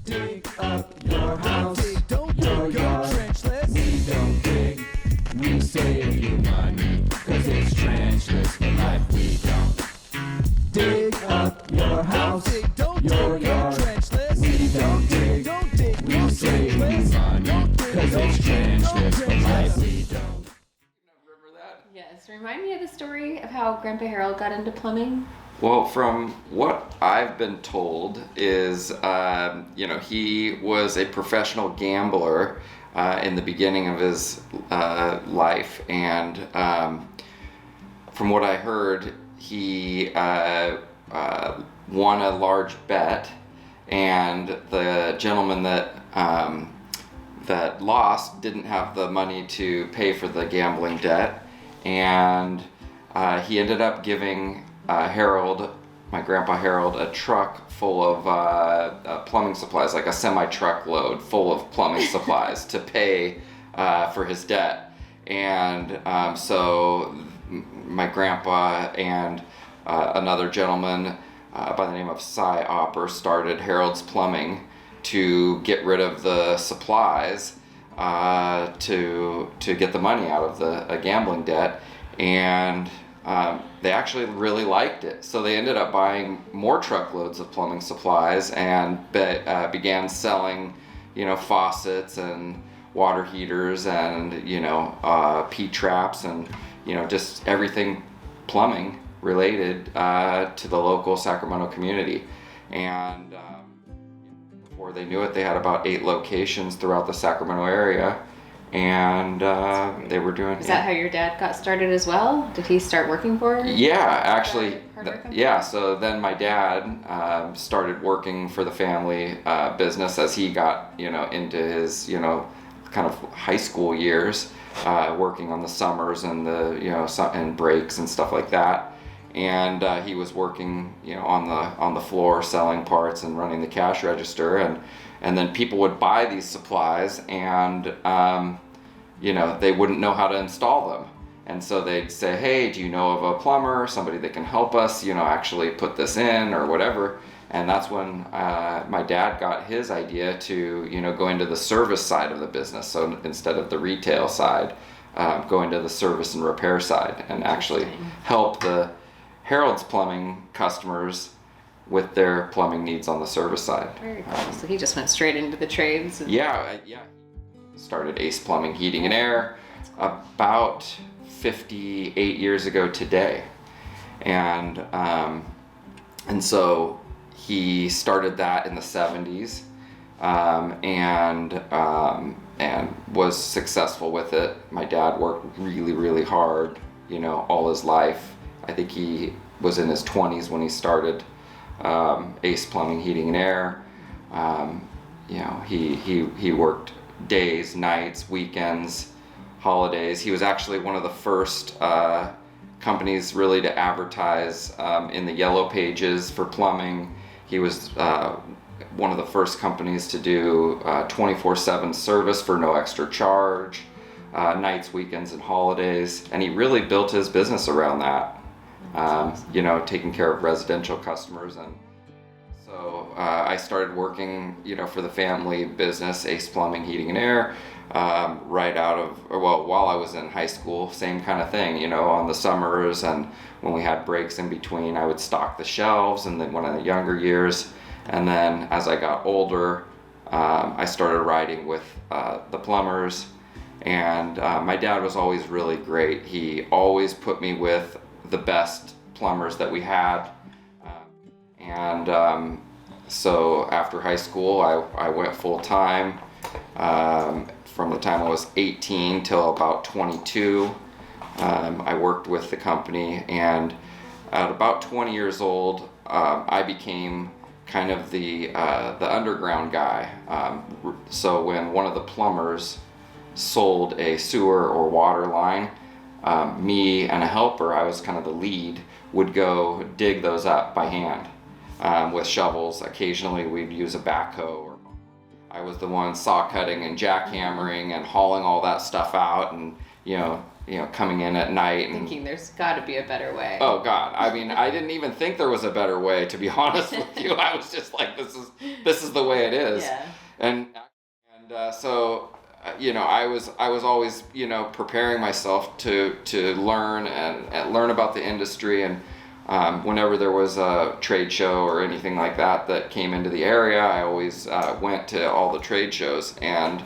dig up your house, Don't your dig, go yard. trenchless. We don't dig, we save you money, cause it's trenchless for life. We don't dig up your house, Don't your dig, go yard. trenchless. We don't dig, Don't dig, we go save you trenchless. money, Don't dig, cause don't it's dig, trenchless for trenchless. life. We don't. Remember that? Yes, remind me of the story of how Grandpa Harold got into plumbing. Well, from what I've been told is, he was a professional gambler in the beginning of his life, and from what I heard, he won a large bet, and the gentleman that lost didn't have the money to pay for the gambling debt, and he ended up giving my grandpa Harold, a truck full of plumbing supplies, like a semi-truck load full of plumbing supplies to pay for his debt. And so my grandpa and another gentleman by the name of Cy Opper started Harold's Plumbing to get rid of the supplies to get the money out of the gambling debt. And they actually really liked it, so they ended up buying more truckloads of plumbing supplies and began selling, faucets and water heaters and P-traps and just everything plumbing related to the local Sacramento community. And before they knew it, they had about 8 locations throughout the Sacramento area. And they were doing. Is that how your dad got started as well? Did he start working for? Yeah, actually. Hardware company? Yeah. So then my dad started working for the family business as he got into his kind of high school years, working on the summers and the and breaks and stuff like that. And he was working on the floor selling parts and running the cash register, and then people would buy these supplies and they wouldn't know how to install them. And so they'd say, hey, do you know of a plumber, somebody that can help us, actually put this in or whatever. And that's when my dad got his idea to, go into the service side of the business. So instead of the retail side, go into the service and repair side and actually help the Harold's Plumbing customers with their plumbing needs on the service side. Very cool. So he just went straight into the trades. Yeah. Started Ace Plumbing, Heating and Air about 58 years ago today, and so he started that in the 70s, and was successful with it. My dad worked really, really hard, all his life. I think he was in his 20s when he started Ace Plumbing, Heating and Air. He worked days, nights, weekends, holidays. He was actually one of the first companies really to advertise in the yellow pages for plumbing. He was one of the first companies to do 24/7 service for no extra charge, nights, weekends, and holidays. And he really built his business around that, taking care of residential customers. And so I started working, for the family business, Ace Plumbing, Heating and Air, while I was in high school. Same kind of thing, on the summers, and when we had breaks in between, I would stock the shelves. And then one of the younger years, and then as I got older, I started riding with the plumbers. And my dad was always really great. He always put me with the best plumbers that we had. So after high school, I went full time from the time I was 18 till about 22. I worked with the company, and at about 20 years old, I became kind of the underground guy. So when one of the plumbers sold a sewer or water line, me and a helper, I was kind of the lead, would go dig those up by hand with shovels. Occasionally we'd use a backhoe, or I was the one saw cutting and jackhammering and hauling all that stuff out and coming in at night and Thinking there's got to be a better way. oh God, I mean, I didn't even think there was a better way, to be honest with you. I was just like, this is the way it is. Yeah. And so I was always preparing myself to learn and learn about the industry, and whenever there was a trade show or anything like that came into the area, I always went to all the trade shows. And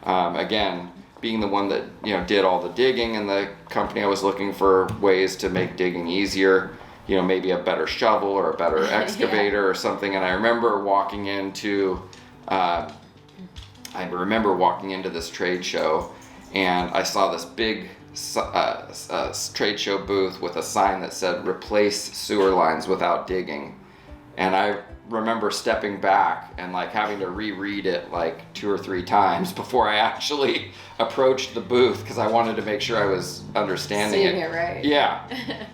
again, being the one that did all the digging in the company, I was looking for ways to make digging easier, maybe a better shovel or a better excavator or something. And I remember walking into this trade show, and I saw this big trade show booth with a sign that said "Replace sewer lines without digging," and I remember stepping back and like having to reread it like 2 or 3 times before I actually approached the booth, because I wanted to make sure I was understanding Seeing it right. Yeah.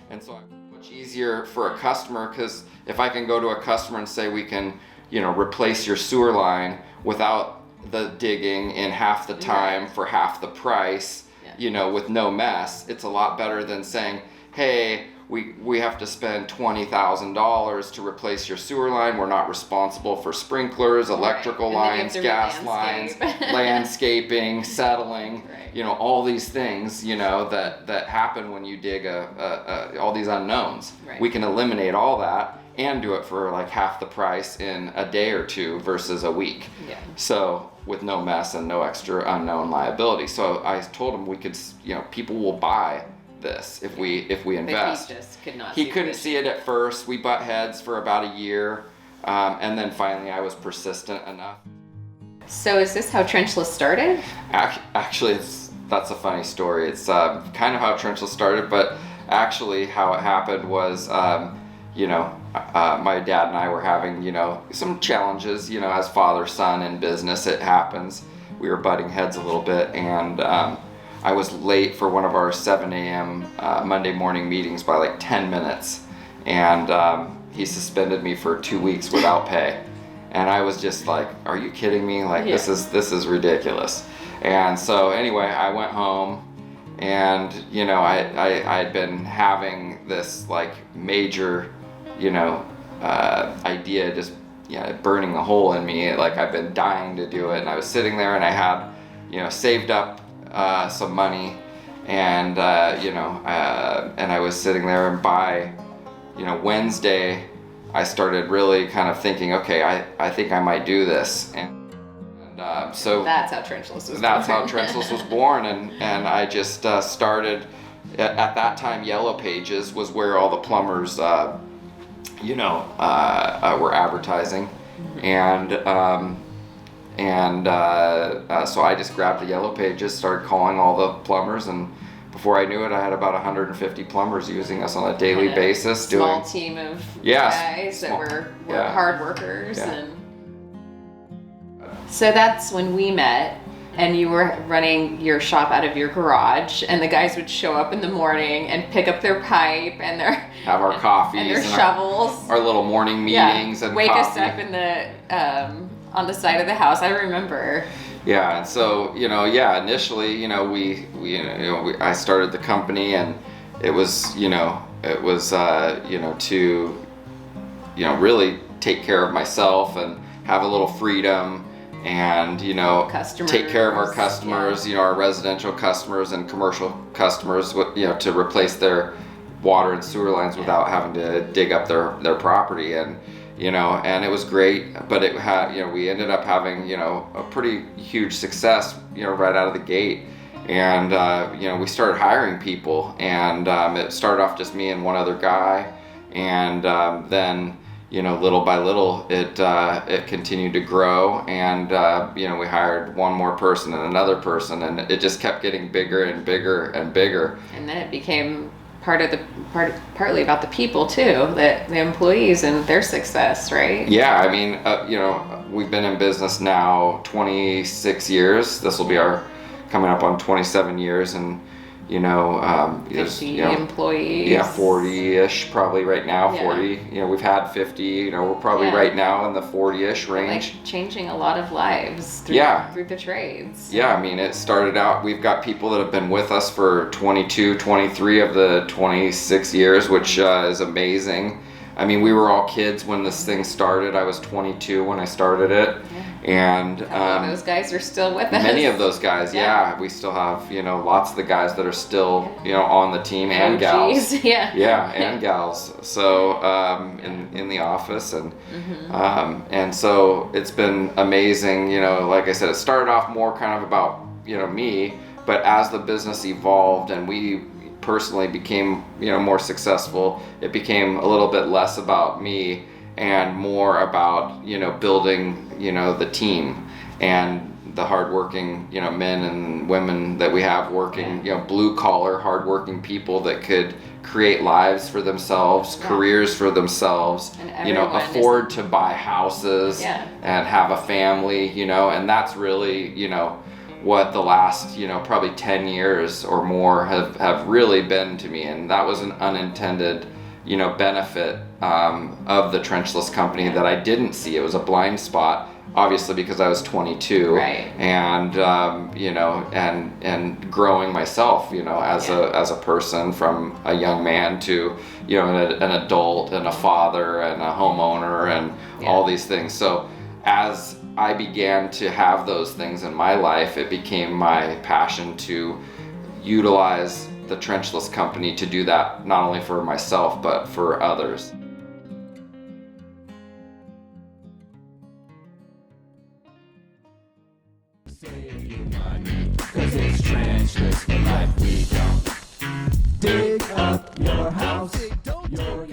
And so it's much easier for a customer, because if I can go to a customer and say we can replace your sewer line without the digging in half the time for half the price, with no mess, it's a lot better than saying, hey, we have to spend $20,000 to replace your sewer line. We're not responsible for sprinklers, electrical lines, gas lines, landscaping, settling, all these things, that happen when you dig all these unknowns. Right. We can eliminate all that and do it for like half the price in a day or 2 versus a week. Yeah. So with no mess and no extra unknown liability. So I told him we could, people will buy this if we invest. But he just could not. He couldn't see it at first. We butt heads for about a year, and then finally I was persistent enough. So is this how Trenchless started? Actually, that's a funny story. It's kind of how Trenchless started, but actually how it happened was, my dad and I were having, some challenges, as father son in business. It happens. We were butting heads a little bit, and I was late for one of our 7 a.m. Monday morning meetings by like 10 minutes, and he suspended me for 2 weeks without pay. And I was just like, are you kidding me? Like, this is ridiculous. And so anyway, I went home, and I had been having this like major idea just burning a hole in me. Like, I've been dying to do it, and I was sitting there, and I had saved up some money, and and I was sitting there, and by Wednesday I started really kind of thinking, okay, I think I might do this, and so that's how Trenchless was born. That's how Trenchless was born, and I just started at that time. Yellow Pages was where all the plumbers were advertising, and so I just grabbed the Yellow Pages, started calling all the plumbers, and before I knew it, I had about 150 plumbers using us on a daily basis. Small team of guys that were hard workers. Yeah. And so that's when we met, and you were running your shop out of your garage, and the guys would show up in the morning and pick up their pipe and have our coffees and their shovels, our little morning meetings, and wake coffee. us up in the on the side of the house. I remember. Yeah, and so initially, I started the company, and it was to really take care of myself and have a little freedom, and take care of our customers, our residential customers and commercial customers, to replace their water and sewer lines without having to dig up their property. And and it was great, but it had, we ended up having, a pretty huge success, right out of the gate. And, we started hiring people, and it started off just me and one other guy. And then, little by little, it continued to grow. And, we hired one more person and another person, and it just kept getting bigger and bigger and bigger. And then it became partly about the people too, the employees and their success, right? Yeah, I mean, we've been in business now 26 years. This will be coming up on 27 years, and there's, 50 employees. Yeah, 40-ish probably right now. Yeah. 40. We've had 50. We're probably right now in the 40-ish range. Like changing a lot of lives through, through the trades. Yeah, I mean, it started out, we've got people that have been with us for 22, 23 of the 26 years, which is amazing. I mean, we were all kids when this thing started. I was 22 when I started it. Yeah. And those guys are still with us. many of those guys, we still have, lots of the guys that are still, on the team and gals. Yeah, and gals. So in the office and so it's been amazing. Like I said, it started off more kind of about me, but as the business evolved and we personally became more successful, it became a little bit less about me and more about building the team and the hardworking men and women that we have working, blue collar hardworking people that could create lives for themselves, careers for themselves, afford to buy houses and have a family, and that's really what the last probably 10 years or more have really been to me. And that was an unintended benefit of the Trenchless company that I didn't see. It was a blind spot, obviously, because I was 22, right. And and growing myself, as a person from a young man to an adult and a father and a homeowner and all these things. So as I began to have those things in my life, it became my passion to utilize the Trenchless company to do that, not only for myself but for others. Save your money, 'cause it's trenchless for life we don't. Dig up your house, your